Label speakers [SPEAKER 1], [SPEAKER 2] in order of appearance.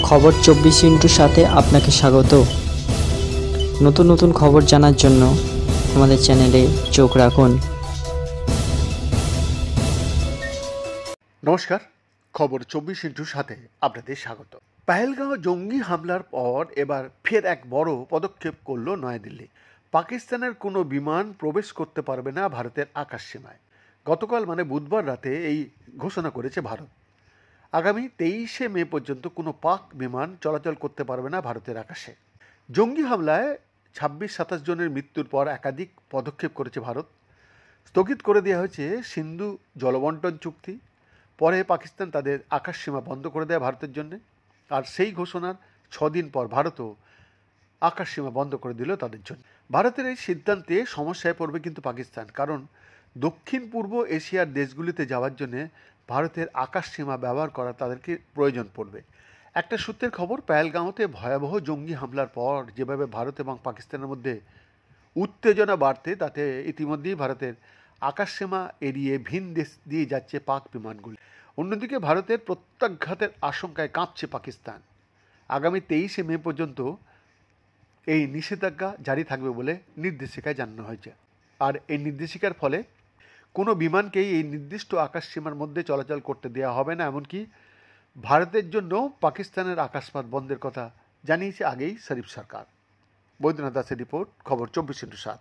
[SPEAKER 1] খবর 24 সাথে আপনাকে স্বাগত। নতুন নতুন খবর জানার জন্য আমাদের চ্যানেলে চোখ রাখুন।
[SPEAKER 2] নমস্কার, খবর 24 সাথে আপনাদের স্বাগত। পেহেলগাঁও জঙ্গি হামলার পর এবার ফের এক বড় পদক্ষেপ করল নয়াদিল্লি। পাকিস্তানের কোনো বিমান প্রবেশ করতে পারবে না ভারতের আকাশ সীমায়। গতকাল মানে বুধবার রাতে এই ঘোষণা করেছে ভারত। আগামী 23শে মে পর্যন্ত কোনো পাক বিমান চলাচল করতে পারবে না ভারতের আকাশে। জঙ্গি হামলায় 26-27 জনের মৃত্যুর পর একাধিক পদক্ষেপ করেছে ভারত। স্থগিত করে দেওয়া হয়েছে সিন্ধু জলবন্টন চুক্তি। পরে পাকিস্তান তাদের আকাশ সীমা বন্ধ করে দেয় ভারতের জন্য। আর সেই ঘোষণার 6 দিন পর ভারতও আকাশ সীমা বন্ধ করে দিল তাদের জন্য। ভারতের এই সিদ্ধান্তে সমস্যায় পড়বে কিন্তু পাকিস্তান, কারণ দক্ষিণ পূর্ব এশিয়ার দেশগুলিতে যাওয়ার জন্য ভারতের আকাশ সীমা ব্যবহার করা তাদেরকে প্রয়োজন পড়বে। একটা সূত্রের খবর, পেহেলগাঁওতে ভয়াবহ জঙ্গি হামলার পর যেভাবে ভারত এবং পাকিস্তানের মধ্যে উত্তেজনা বাড়তে, তাতে ইতিমধ্যেই ভারতের আকাশসীমা এড়িয়ে ভিন দেশ দিয়ে যাচ্ছে পাক বিমানগুলি। অন্যদিকে ভারতের প্রত্যাঘাতের আশঙ্কায় কাঁপছে পাকিস্তান। আগামী 23শে মে পর্যন্ত এই নিষেধাজ্ঞা জারি থাকবে বলে নির্দেশিকায় জানানো হয়েছে। আর এই নির্দেশিকার ফলে কোনো বিমানকেই এই নির্দিষ্ট আকাশসীমার মধ্যে চলাচল করতে দেওয়া হবে না, এমনকি ভারতের জন্য পাকিস্তানের আকাশপথ বন্ধের কথা জানিয়েছে আগেই শরীফ সরকার। বৈদ্যনাথ দাসের রিপোর্ট, খবর 24/7।